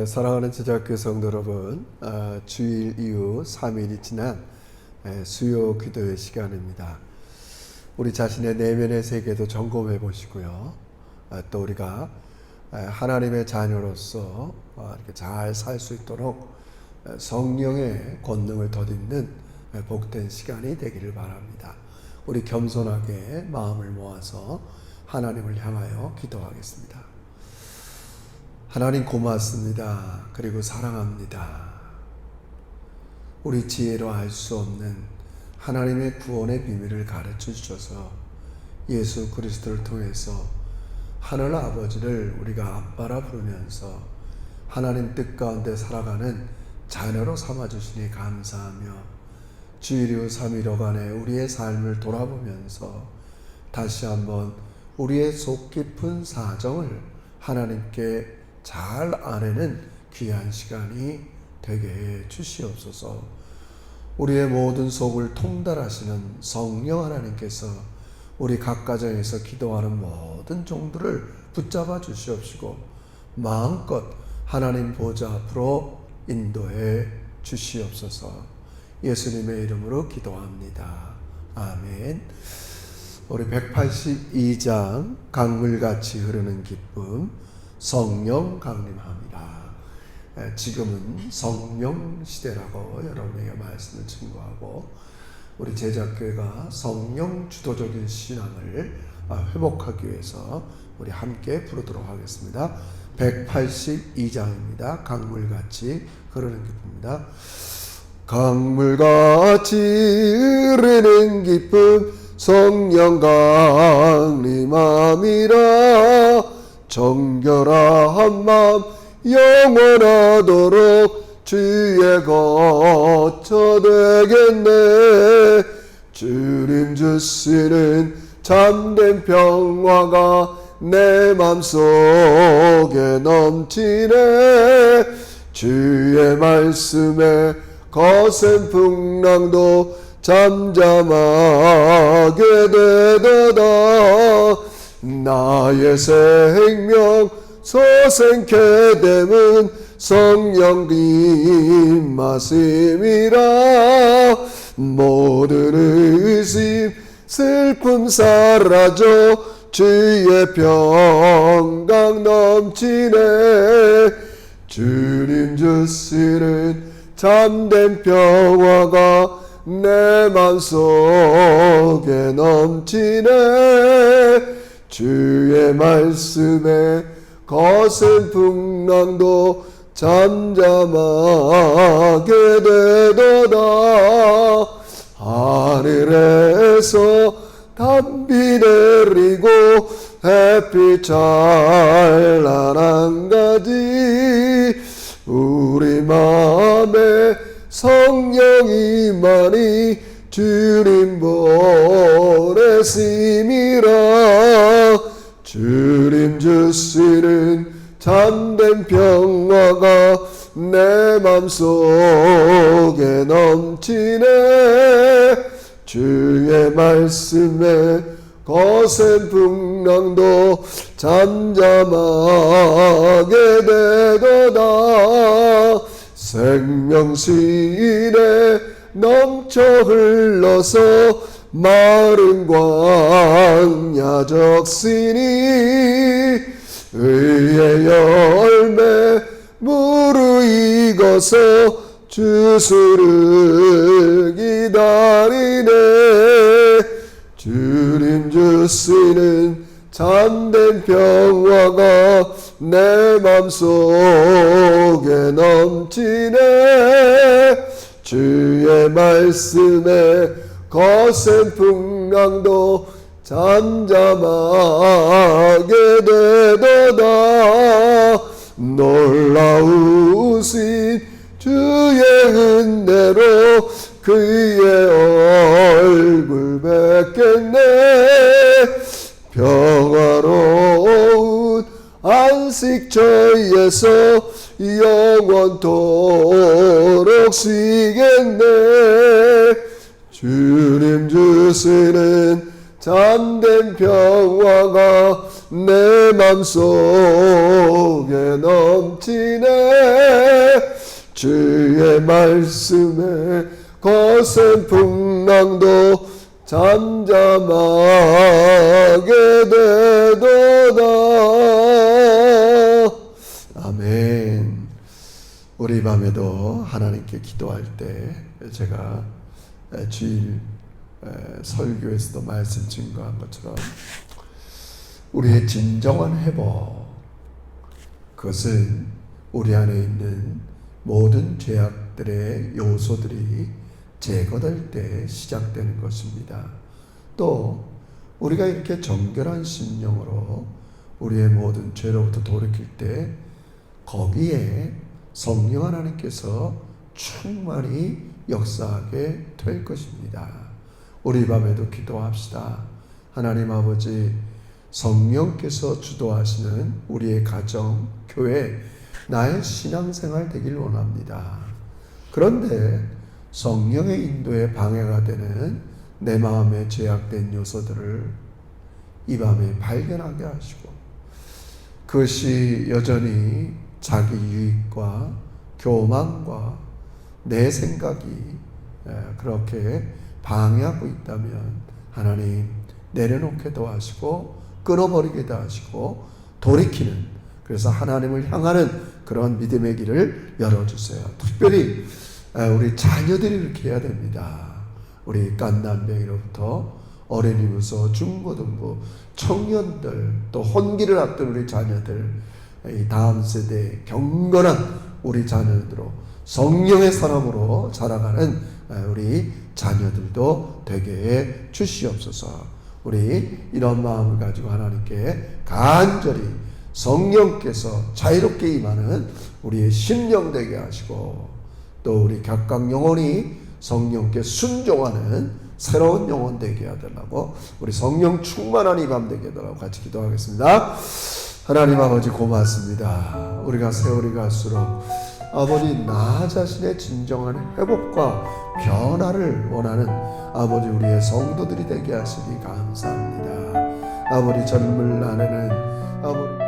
사랑하는 제자교회 성도 여러분, 주일 이후 3일이 지난 수요 기도의 시간입니다. 우리 자신의 내면의 세계도 점검해 보시고요. 또 우리가 하나님의 자녀로서 이렇게 잘 살 수 있도록 성령의 권능을 덧입는 복된 시간이 되기를 바랍니다. 우리 겸손하게 마음을 모아서 하나님을 향하여 기도하겠습니다. 하나님 고맙습니다. 그리고 사랑합니다. 우리 지혜로 알 수 없는 하나님의 구원의 비밀을 가르쳐 주셔서 예수 그리스도를 통해서 하늘 아버지를 우리가 아빠라 부르면서 하나님 뜻 가운데 살아가는 자녀로 삼아주시니 감사하며 주일 이후 3일 여간에 우리의 삶을 돌아보면서 다시 한번 우리의 속 깊은 사정을 하나님께 잘 아내는 귀한 시간이 되게 해 주시옵소서. 우리의 모든 속을 통달하시는 성령 하나님께서 우리 각 가정에서 기도하는 모든 종들을 붙잡아 주시옵시고 마음껏 하나님 보좌 앞으로 인도해 주시옵소서. 예수님의 이름으로 기도합니다. 아멘. 우리 182장 강물같이 흐르는 기쁨 성령 강림합니다. 지금은 성령 시대라고 여러분에게 말씀을 증거하고 우리 제자교회가 성령 주도적인 신앙을 회복하기 위해서 우리 함께 부르도록 하겠습니다. 182장입니다. 강물같이 흐르는 기쁨입니다. 강물같이 흐르는 기쁨 성령 강림함이라. 정결한 마음 영원하도록 주의 거처 되겠네. 주님 주시는 참된 평화가 내 맘속에 넘치네. 주의 말씀에 거센 풍랑도 잠잠하게 되도다. 나의 생명 소생케 됨은 성령 임하심이라. 모든 의심 슬픔 사라져 주의 평강 넘치네. 주님 주시는 참된 평화가 내 맘속에 넘치네. 주의 말씀에 거센 풍랑도 잠잠하게 되도다. 하늘에서 담비 내리고 햇빛 찬란한 가지 우리 마음에 성령이 많이 주님 보내심이라. 주님 주시는 참된 평화가 내 맘속에 넘치네. 주의 말씀에 거센 풍랑도 잠잠하게 되도다. 생명신에 넘쳐 흘러서 마른 광야 적시니 의의 열매 무르익어서 주수를 기다리네. 주님 주시는 참된 평화가 내 맘속에 넘치네. 주의 말씀에 거센 풍랑도 잠잠하게 되도다. 놀라우신 주의 은혜로 그의 얼굴 뵙겠네. 평화로운 안식처에서 영원토록 쉬겠네. 주님 주시는 참된 평화가 내 맘속에 넘치네. 주의 말씀에 거센 풍랑도 잠잠하게 되도다. 아멘. 우리 밤에도 하나님께 기도할 때 제가 주일 설교에서도 말씀 증거한 것처럼 우리의 진정한 회복, 그것은 우리 안에 있는 모든 죄악들의 요소들이 제거될 때 시작되는 것입니다. 또 우리가 이렇게 정결한 심령으로 우리의 모든 죄로부터 돌이킬 때 거기에 성령 하나님께서 충만히 역사하게 될 것입니다. 우리 밤에도 기도합시다. 하나님 아버지, 성령께서 주도하시는 우리의 가정, 교회, 나의 신앙생활 되길 원합니다. 그런데 성령의 인도에 방해가 되는 내 마음에 죄악된 요소들을 이 밤에 발견하게 하시고, 그것이 여전히 자기 유익과 교만과 내 생각이 그렇게 방해하고 있다면 하나님 내려놓게 도와주시고 끊어버리게 하시고 돌이키는, 그래서 하나님을 향하는 그런 믿음의 길을 열어주세요. 특별히 우리 자녀들이 이렇게 해야 됩니다. 우리 깐난뱅이로부터 어린이부서 중고등부 청년들, 또 혼기를 앞둔 우리 자녀들, 이 다음 세대 경건한 우리 자녀들로 성령의 사람으로 자라가는 우리 자녀들도 되게 해 주시옵소서. 우리 이런 마음을 가지고 하나님께 간절히 성령께서 자유롭게 임하는 우리의 심령 되게 하시고, 또 우리 각각 영혼이 성령께 순종하는 새로운 영혼 되게 하달라고, 우리 성령 충만한 이 밤 되게 해달라고 같이 기도하겠습니다. 하나님 아버지 고맙습니다. 우리가 세월이 갈수록 아버지 나 자신의 진정한 회복과 변화를 원하는 아버지 우리의 성도들이 되게 하시니 감사합니다. 아버지 젊을 날에는 아버지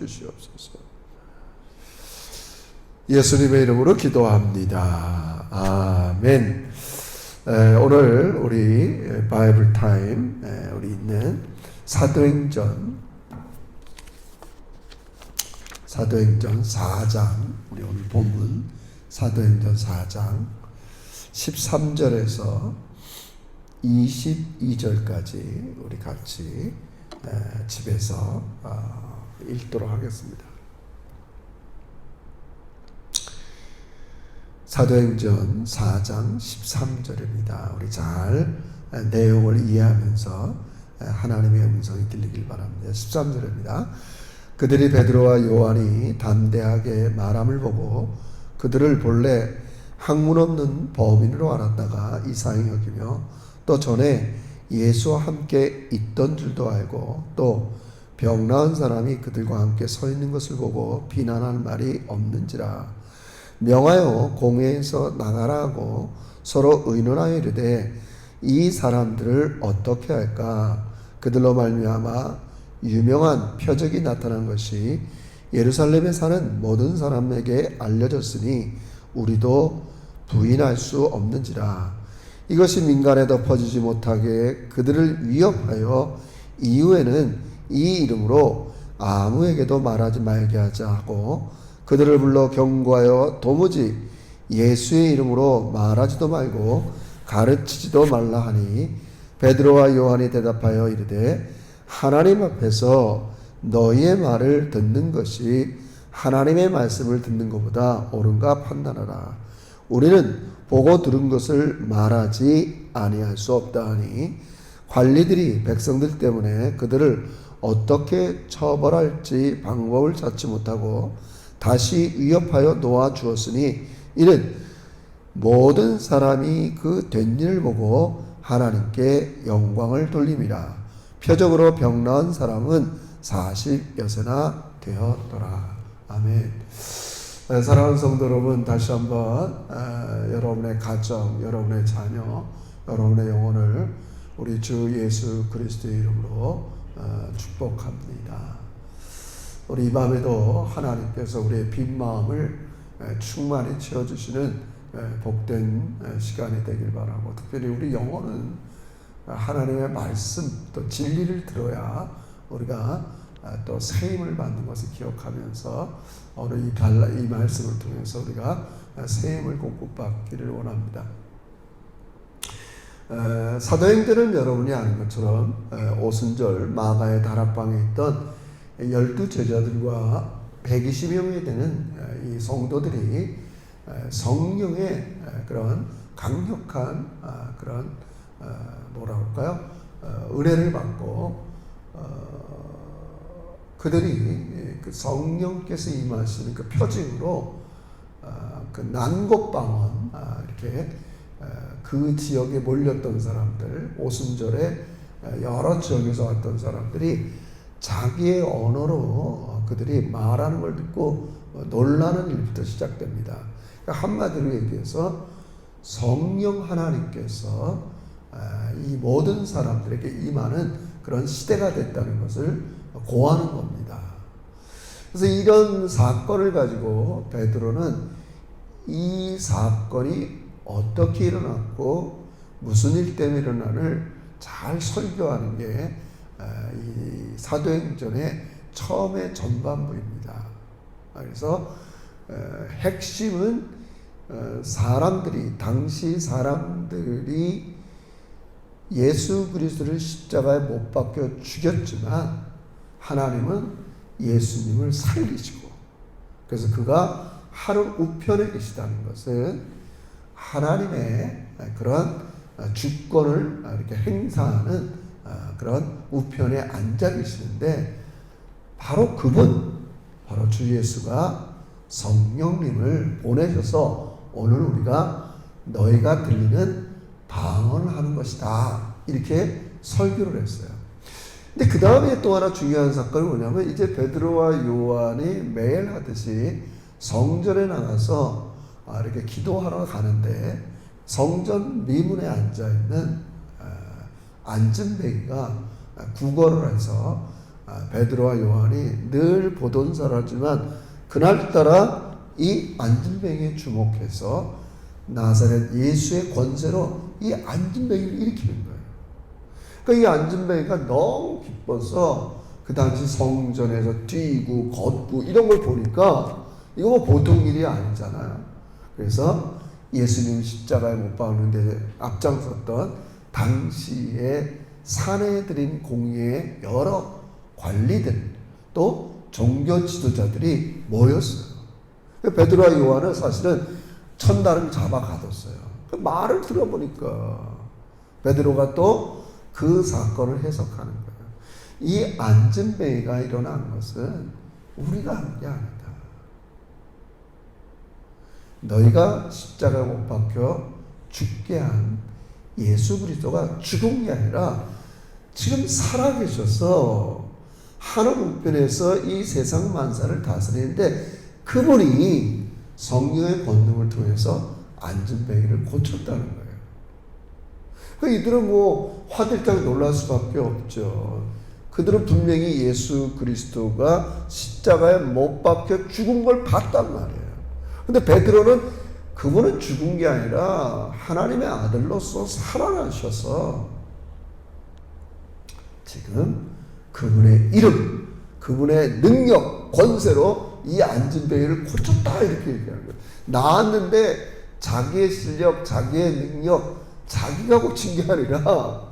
주시옵소서. 예수님의 이름으로 기도합니다. 아멘. 오늘 우리 바이블 타임 우리 있는 사도행전 4장, 우리 오늘 본문 사도행전 4장 13절에서 22절까지 우리 같이 집에서 읽도록 하겠습니다. 사도행전 4장 13절입니다. 우리 잘 내용을 이해하면서 하나님의 음성이 들리길 바랍니다. 13절입니다. 그들이 베드로와 요한이 담대하게 말함을 보고 그들을 본래 학문 없는 범인으로 알았다가 이상히 여기며 또 전에 예수와 함께 있던 줄도 알고 또 병 나은 사람이 그들과 함께 서 있는 것을 보고 비난할 말이 없는지라 명하여 공회에서 나가라 하고 서로 의논하여 이르되 이 사람들을 어떻게 할까? 그들로 말미암아 유명한 표적이 나타난 것이 예루살렘에 사는 모든 사람에게 알려졌으니 우리도 부인할 수 없는지라. 이것이 민간에도 퍼지지 못하게 그들을 위협하여 이후에는 이 이름으로 아무에게도 말하지 말게 하자 하고 그들을 불러 경고하여 도무지 예수의 이름으로 말하지도 말고 가르치지도 말라 하니 베드로와 요한이 대답하여 이르되 하나님 앞에서 너희의 말을 듣는 것이 하나님의 말씀을 듣는 것보다 옳은가 판단하라. 우리는 보고 들은 것을 말하지 아니할 수 없다 하니 관리들이 백성들 때문에 그들을 어떻게 처벌할지 방법을 찾지 못하고 다시 위협하여 놓아 주었으니 이는 모든 사람이 그 된 일을 보고 하나님께 영광을 돌림이라. 표적으로 병 나은 사람은 40여세나 되었더라. 아멘. 사랑하는 성도 여러분, 다시 한번 여러분의 가정, 여러분의 자녀, 여러분의 영혼을 우리 주 예수 그리스도의 이름으로 축복합니다. 우리 이 밤에도 하나님께서 우리의 빈 마음을 충만히 채워주시는 복된 시간이 되길 바라고, 특별히 우리 영혼은 하나님의 말씀 또 진리를 들어야 우리가 또 새 힘을 받는 것을 기억하면서 오늘 이 말씀을 통해서 우리가 새 힘을 공급받기를 원합니다. 사도행전은 여러분이 아는 것처럼 오순절 마가의 다락방에 있던 12제자들과 120명이 되는 이 성도들이 성령의 그런 강력한 그런 뭐라 그럴까요? 은혜를 받고 그들이 그 성령께서 임하시는 그 표징으로 그 난곡방언 이렇게 그 지역에 몰렸던 사람들, 오순절에 여러 지역에서 왔던 사람들이 자기의 언어로 그들이 말하는 걸 듣고 놀라는 일부터 시작됩니다. 그러니까 한마디로 얘기해서 성령 하나님께서 이 모든 사람들에게 임하는 그런 시대가 됐다는 것을 고하는 겁니다. 그래서 이런 사건을 가지고 베드로는 이 사건이 어떻게 일어났고 무슨 일 때문에 일어나를 잘 설교하는 게 이 사도행전의 처음의 전반부입니다. 그래서 핵심은 당시 사람들이 예수 그리스도를 십자가에 못 박혀 죽였지만 하나님은 예수님을 살리시고, 그래서 그가 하늘 우편에 계시다는 것은 하나님의 그런 주권을 이렇게 행사하는 그런 우편에 앉아 계시는데, 바로 바로 주 예수가 성령님을 보내셔서 오늘 우리가 너희가 들리는 방언을 하는 것이다, 이렇게 설교를 했어요. 근데 그 다음에 또 하나 중요한 사건이 뭐냐면, 이제 베드로와 요한이 매일 하듯이 성전에 나가서 이렇게 기도하러 가는데, 성전 미문에 앉아있는 앉은뱅이가 구걸을 해서 베드로와 요한이 늘 보던 사람이지만 그날따라 이 안진뱅이에 주목해서 나사렛 예수의 권세로 이 안진뱅이를 일으키는 거예요. 그러니까 이 안진뱅이가 너무 기뻐서 그 당시 성전에서 뛰고 걷고 이런 걸 보니까 이거 뭐 보통 일이 아니잖아요. 그래서 예수님 십자가에 못 박는데 앞장섰던 당시에 사내들인 공의의 여러 관리들 또 종교 지도자들이 모였어요. 베드로와 요한은 사실은 천다름 잡아가뒀어요. 그 말을 들어보니까 베드로가 또 그 사건을 해석하는 거예요. 이 안진뱅이가 일어난 것은 우리가 한 게 아니다. 너희가 십자가에 못 박혀 죽게 한 예수 그리스도가 죽은 게 아니라 지금 살아계셔서 하늘 우편에서 이 세상 만사를 다스리는데 그분이 성령의 권능을 통해서 안진뱅이를 고쳤다는 거예요. 이들은 뭐 화들짝 놀랄 수밖에 없죠. 그들은 분명히 예수 그리스도가 십자가에 못 박혀 죽은 걸 봤단 말이에요. 근데 베드로는 그분은 죽은 게 아니라 하나님의 아들로서 살아나셔서 지금 그분의 이름, 그분의 능력, 권세로 이 안진뱅이를 고쳤다 이렇게 얘기하는 거예요. 나았는데 자기의 실력, 자기의 능력, 자기가 고친 게 아니라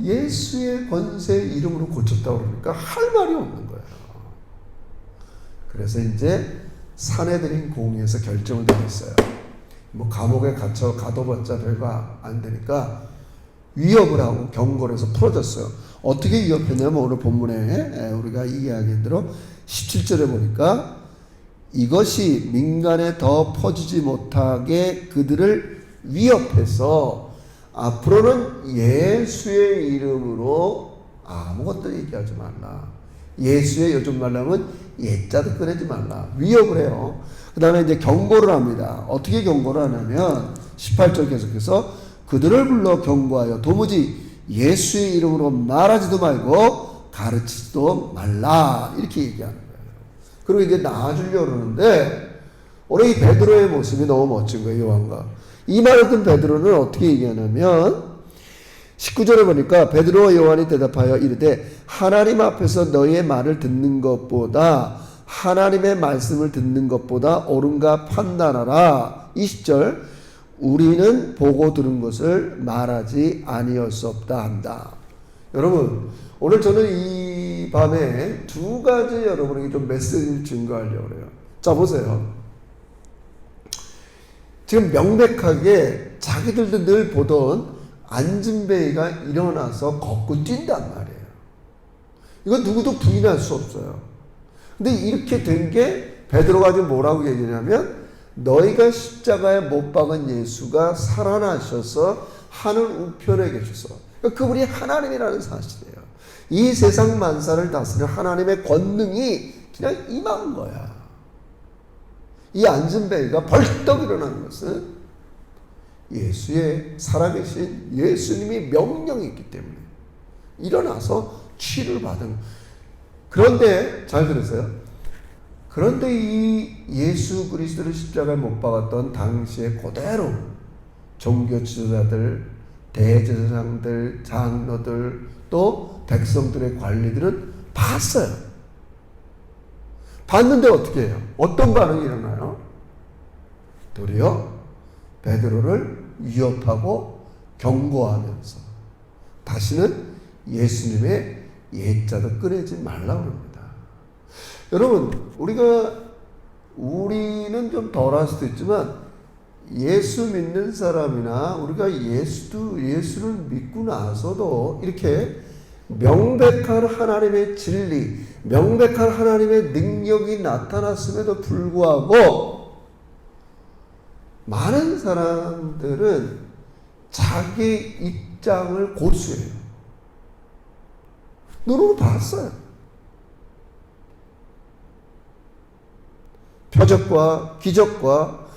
예수의 권세의 이름으로 고쳤다고 그러니까 할 말이 없는 거예요. 그래서 이제 사내들인 공의에서 결정을 내렸어요. 뭐 감옥에 갇혀 가둬봤자 별거 안 되니까 위협을 하고 경고를 해서 풀어줬어요. 어떻게 위협했냐면 오늘 본문에 우리가 이야기한 대로 17절에 보니까 이것이 민간에 더 퍼지지 못하게 그들을 위협해서 앞으로는 예수의 이름으로 아무것도 얘기하지 말라. 예수의 요즘 말로 하면 예자도 꺼내지 말라. 위협을 해요. 그 다음에 이제 경고를 합니다. 어떻게 경고를 하냐면 18절 계속해서 그들을 불러 경고하여 도무지 예수의 이름으로 말하지도 말고 가르치지도 말라. 이렇게 얘기하는 거예요. 그리고 이제 나아주려고 그러는데 오늘 이 베드로의 모습이 너무 멋진 거예요. 요한과. 이 말을 듣는 베드로는 어떻게 얘기하냐면 19절에 보니까 베드로와 요한이 대답하여 이르되 하나님 앞에서 너희의 말을 듣는 것보다 하나님의 말씀을 듣는 것보다 옳은가 판단하라. 20절 우리는 보고 들은 것을 말하지 아니할 수 없다 한다. 여러분 오늘 저는 이 밤에 두 가지 여러분에게 좀 메시지를 증거하려고 해요. 자 보세요. 지금 명백하게 자기들도 늘 보던 안진뱅이가 일어나서 걷고 뛴단 말이에요. 이건 누구도 부인할 수 없어요. 근데 이렇게 된 게 베드로가 지금 뭐라고 얘기하냐면 너희가 십자가에 못 박은 예수가 살아나셔서 하늘 우편에 계셔서 그러니까 그분이 하나님이라는 사실이에요. 이 세상 만사를 다스리는 하나님의 권능이 그냥 임한 거야. 이 안진뱅이가 벌떡 일어나는 것은 예수의 살아계신 예수님이 명령이 있기 때문에 일어나서 치유를 받은. 그런데 잘 들으세요. 그런데 이 예수 그리스도를 십자가에 못 박았던 당시에 그대로 종교 지도자들, 대제사장들, 장로들 또 백성들의 관리들은 봤어요. 봤는데 어떻게 해요? 어떤 반응이 일어나요? 도리어 베드로를 위협하고 경고하면서 다시는 예수님의 예자도 꺼내지 말라고 합니다. 여러분 우리는 좀 덜할 수도 있지만 예수 믿는 사람이나 우리가 예수를 믿고 나서도 이렇게 명백한 하나님의 진리, 명백한 하나님의 능력이 나타났음에도 불구하고 많은 사람들은 자기 입장을 고수해요. 눈으로 봤어요. 표적과 기적과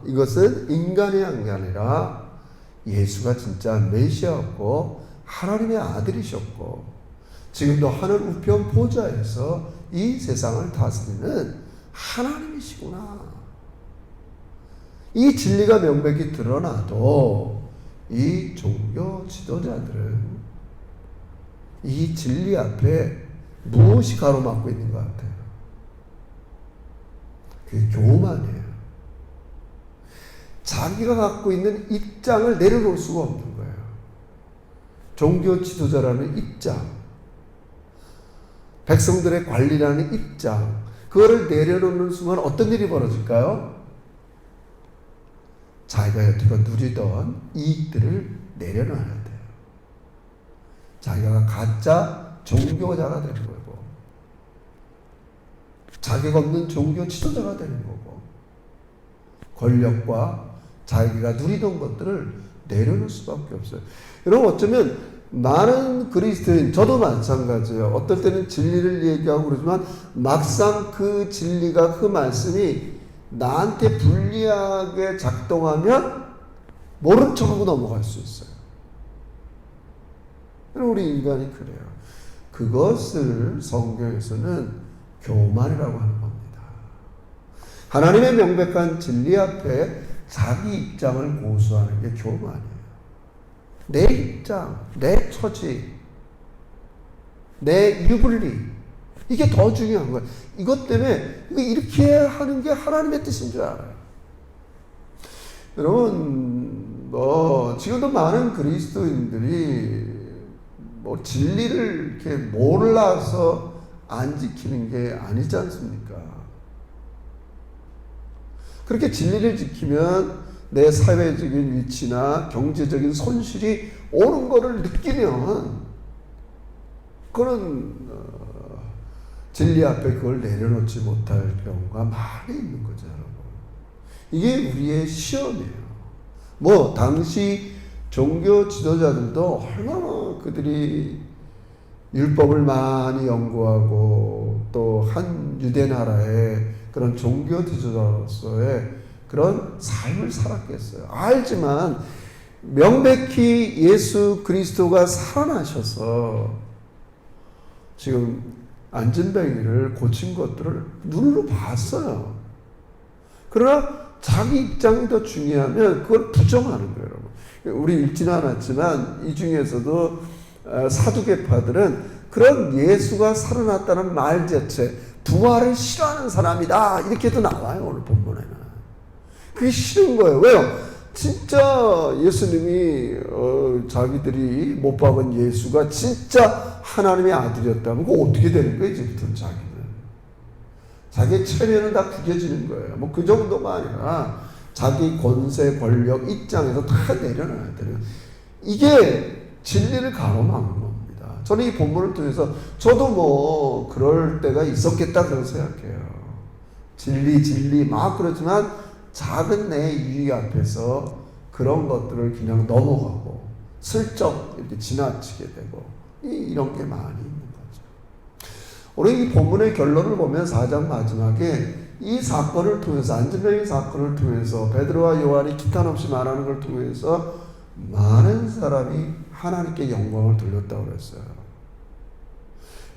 이것은 인간이 한 게 아니라 예수가 진짜 메시아였고 하나님의 아들이셨고 지금도 하늘 우편 보좌에서 이 세상을 다스리는 하나님이시구나. 이 진리가 명백히 드러나도 이 종교 지도자들은 이 진리 앞에 무엇이 가로막고 있는 것 같아요? 그게 교만이에요. 자기가 갖고 있는 입장을 내려놓을 수가 없는 거예요. 종교 지도자라는 입장, 백성들의 관리라는 입장, 그거를 내려놓는 순간 어떤 일이 벌어질까요? 자기가 여태껏 누리던 이익들을 내려놔야 돼요. 자기가 가짜 종교자가 되는 거고, 자격 없는 종교 지도자가 되는 거고, 권력과 자기가 누리던 것들을 내려놓을 수밖에 없어요. 여러분, 어쩌면 많은 그리스도인, 저도 마찬가지예요. 어떨 때는 진리를 얘기하고 그러지만 막상 그 진리가, 그 말씀이 나한테 불리하게 작동하면 모른 척하고 넘어갈 수 있어요. 우리 인간이 그래요. 그것을 성경에서는 교만이라고 하는 겁니다. 하나님의 명백한 진리 앞에 자기 입장을 고수하는 게 교만이에요. 내 입장, 내 처지, 내 유불리, 이게 더 중요한 거예요. 이것 때문에 이렇게 하는 게 하나님의 뜻인 줄 알아요. 여러분, 지금도 많은 그리스도인들이 진리를 이렇게 몰라서 안 지키는 게 아니지 않습니까? 그렇게 진리를 지키면 내 사회적인 위치나 경제적인 손실이 오는 것을 느끼면 그는 진리 앞에 그걸 내려놓지 못할 경우가 많이 있는 거죠, 여러분. 이게 우리의 시험이에요. 당시 종교 지도자들도 얼마나 그들이 율법을 많이 연구하고 또 한 유대 나라의 그런 종교 지도자로서의 그런 삶을 살았겠어요. 알지만 명백히 예수 그리스도가 살아나셔서 지금 안진뱅이를 고친 것들을 눈으로 봤어요. 그러나 자기 입장이 더 중요하면 그걸 부정하는 거예요, 여러분. 우리 읽지는 않았지만 이 중에서도 사두개파들은 그런 예수가 살아났다는 말 자체, 부활을 싫어하는 사람이다, 이렇게도 나와요, 오늘 본문에는. 그게 싫은 거예요. 왜요? 진짜 예수님이 자기들이 못 박은 예수가 진짜 하나님의 아들이었다면 그거 어떻게 되는 거예요, 이제부터는 자기는. 자기의 체면은 다 구겨지는 거예요. 그 정도가 아니라 자기 권세, 권력, 입장에서 다 내려놔야 돼요. 이게 진리를 가로막는 겁니다. 저는 이 본문을 통해서 저도 그럴 때가 있었겠다 그런 생각해요. 진리 막 그러지만 작은 내 유익 앞에서 그런 것들을 그냥 넘어가고 슬쩍 이렇게 지나치게 되고 이런 게 많이 있는 거죠. 우리 이 본문의 결론을 보면 4장 마지막에 이 사건을 통해서, 안진뱅이 사건을 통해서 베드로와 요한이 기탄 없이 말하는 걸 통해서 많은 사람이 하나님께 영광을 돌렸다고 그랬어요.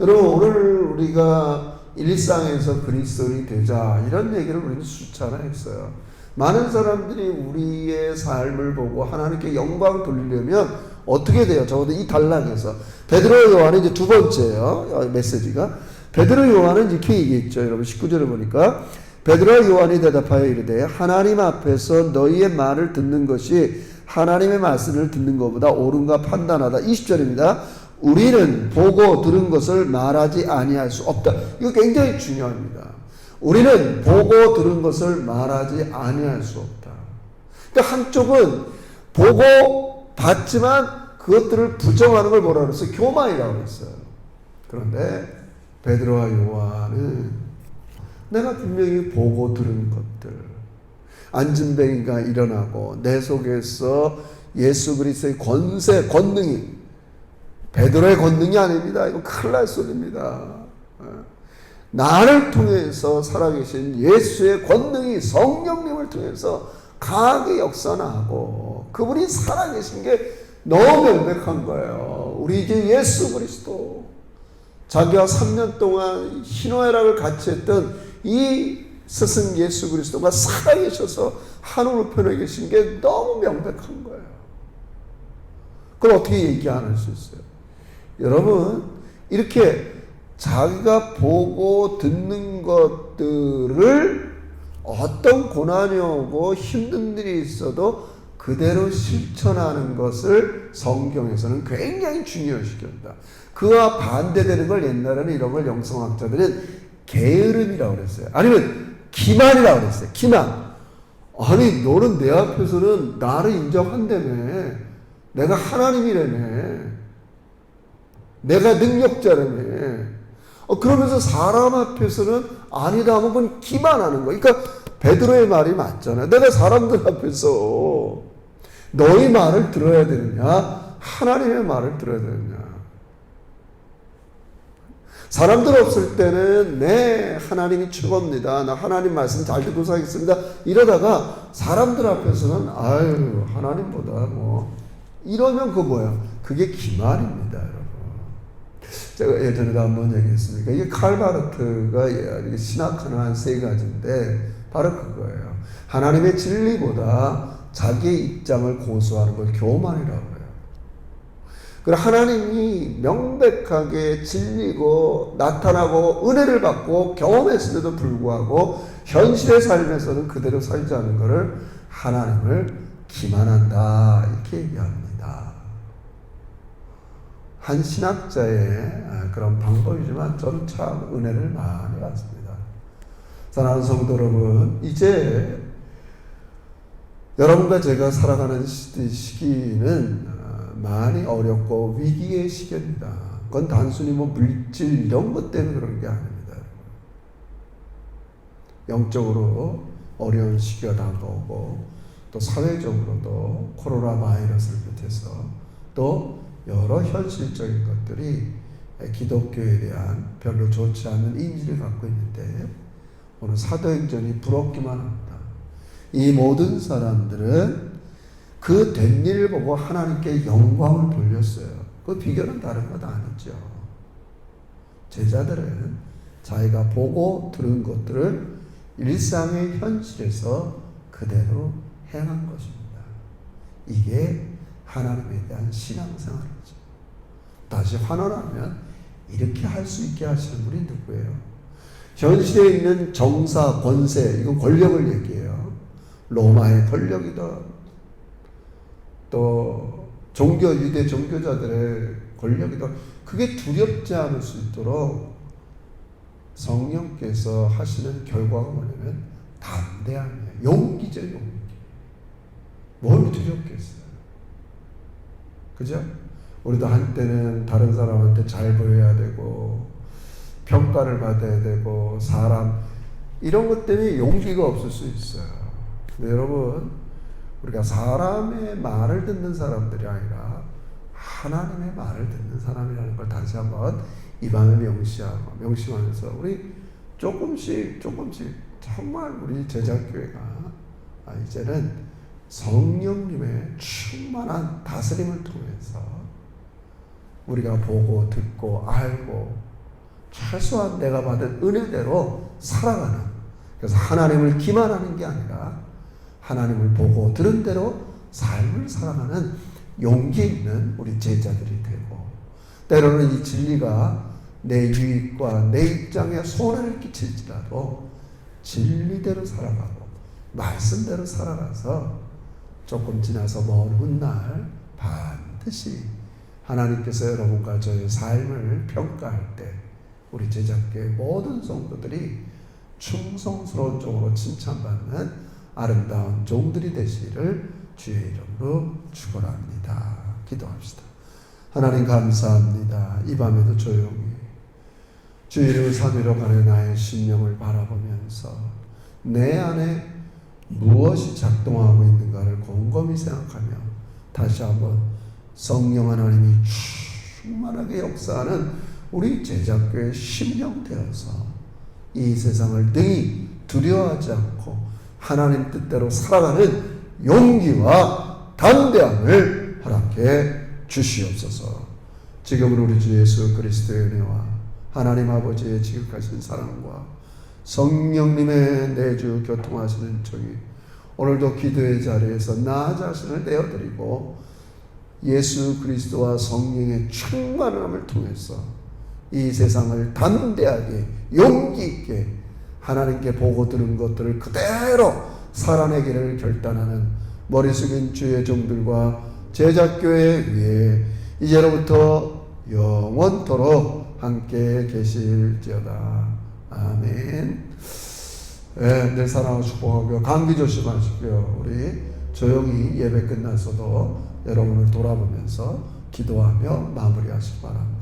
여러분, 오늘 우리가 일상에서 그리스도인이 되자 이런 얘기를 우리는 수차례 했어요. 많은 사람들이 우리의 삶을 보고 하나님께 영광 돌리려면 어떻게 돼요? 적어도 이 단락에서 베드로 요한은 이제 두 번째예요. 메시지가 베드로 요한은 이렇게 얘기했죠. 여러분 19절에 보니까 베드로 요한이 대답하여 이르되 하나님 앞에서 너희의 말을 듣는 것이 하나님의 말씀을 듣는 것보다 옳은가 판단하다. 20절입니다. 우리는 보고 들은 것을 말하지 아니할 수 없다. 이거 굉장히 중요합니다. 우리는 보고 들은 것을 말하지 아니할 수 없다. 그러니까 한쪽은 보고 봤지만 그것들을 부정하는 걸 뭐라 그랬어요? 교만이라고 했어요. 그런데 베드로와 요한은 내가 분명히 보고 들은 것들, 안진뱅이가 일어나고 내 속에서 예수 그리스도의 권세, 권능이, 베드로의 권능이 아닙니다. 이거 큰일 날 소리입니다. 나를 통해서 살아계신 예수의 권능이 성령님을 통해서 강하게 역사나고 그분이 살아계신 게 너무 명백한 거예요. 우리 이제 예수 그리스도, 자기와 3년 동안 희노애락을 같이 했던 이 스승 예수 그리스도가 살아계셔서 하늘 우편에 계신 게 너무 명백한 거예요. 그걸 어떻게 얘기 안 할 수 있어요? 여러분, 이렇게 자기가 보고 듣는 것들을 어떤 고난이 오고 힘든 일이 있어도 그대로 실천하는 것을 성경에서는 굉장히 중요시켰다. 그와 반대되는 걸 옛날에는 이런 걸 영성학자들은 게으름이라고 그랬어요. 아니면 기만이라고 그랬어요. 기만. 아니, 너는 내 앞에서는 나를 인정한다며. 내가 하나님이라며. 내가 능력자라며. 그러면서 사람 앞에서는 아니다 하면 그건 기만하는 거예요. 그러니까 베드로의 말이 맞잖아요. 내가 사람들 앞에서 너희 말을 들어야 되느냐? 하나님의 말을 들어야 되느냐? 사람들 없을 때는 네, 하나님이 최고입니다. 나 하나님 말씀 잘 듣고 살겠습니다. 이러다가 사람들 앞에서는 아유, 하나님보다 뭐 이러면 그거 뭐야? 그게 기만입니다, 여러분. 제가 예전에도 한번 얘기했습니까? 이게 칼바르트가 신학하는 한 세 가지인데 바로 그거예요. 하나님의 진리보다 자기의 입장을 고수하는 걸 교만이라고 해요. 그리고 하나님이 명백하게 진리고 나타나고 은혜를 받고 경험했음에도 불구하고 현실의 삶에서는 그대로 살지 않는 것을 하나님을 기만한다 이렇게 얘기합니다. 한 신학자의 그런 방법이지만 저는 참 은혜를 많이 받습니다. 사랑하는 성도 여러분, 이제 여러분과 제가 살아가는 시기는 많이 어렵고 위기의 시기입니다. 그건 단순히 뭐 물질 이런 것 때문에 그런 게 아닙니다. 영적으로 어려운 시기가 다가오고 또 사회적으로도 코로나 바이러스를 비롯해서 또 여러 현실적인 것들이 기독교에 대한 별로 좋지 않은 이미지를 갖고 있는데 오늘 사도행전이 부럽기만 합니다. 이 모든 사람들은 그 된 일을 보고 하나님께 영광을 돌렸어요. 그 비결은 다른 것 아니죠. 제자들은 자기가 보고 들은 것들을 일상의 현실에서 그대로 행한 것입니다. 이게 하나님에 대한 신앙생활이죠. 다시 환원하면 이렇게 할 수 있게 하시는 분이 누구예요? 현실에 있는 정사, 권세, 이건 권력을 얘기해요. 로마의 권력이다. 또 유대 종교자들의 권력이다. 그게 두렵지 않을 수 있도록 성령께서 하시는 결과가 뭐냐면 담대함이에요. 용기죠, 용기. 뭘 두렵겠어요. 그죠? 우리도 한때는 다른 사람한테 잘 보여야 되고 평가를 받아야 되고 사람 이런 것 때문에 용기가 없을 수 있어요. 근데 여러분, 우리가 사람의 말을 듣는 사람들이 아니라 하나님의 말을 듣는 사람이라는 걸 다시 한번 이 밤에 명심하면서 우리 조금씩 정말 우리 제자교회가 이제는 성령님의 충만한 다스림을 통해서 우리가 보고 듣고 알고 최소한 내가 받은 은혜대로 살아가는, 그래서 하나님을 기만하는 게 아니라 하나님을 보고 들은 대로 삶을 살아가는 용기 있는 우리 제자들이 되고, 때로는 이 진리가 내 유익과 내 입장에 손해를 끼칠지라도 진리대로 살아가고 말씀대로 살아가서 조금 지나서 먼 훗날 반드시 하나님께서 여러분과 저의 삶을 평가할 때 우리 제자교회 모든 성도들이 충성스러운 종으로 칭찬받는 아름다운 종들이 되시기를 주의 이름으로 축원합니다. 기도합시다. 하나님 감사합니다. 이 밤에도 조용히 주의 이름을 사모로 가는 나의 심령을 바라보면서 내 안에 무엇이 작동하고 있는가를 곰곰이 생각하며 다시 한번 성령 하나님이 충만하게 역사하는 우리 제자교회의 심령 되어서 이 세상을 능히 두려워하지 않고 하나님 뜻대로 살아가는 용기와 담대함을 허락해 주시옵소서. 지금은 우리 주 예수 그리스도의 은혜와 하나님 아버지의 지극하신 사랑과 성령님의 내주 교통하시는 정의, 오늘도 기도의 자리에서 나 자신을 내어드리고 예수 그리스도와 성령의 충만함을 통해서 이 세상을 담대하게 용기 있게 하나님께 보고 들은 것들을 그대로 살아내기를 결단하는 머리 숙인 주의 종들과 제자교회 위에 이제로부터 영원토록 함께 계실지어다. 아멘. 네, 늘 사랑하고 축복하고요. 감기 조심하시고요. 우리 조용히 예배 끝나서도 여러분을 돌아보면서 기도하며 마무리하시기 바랍니다.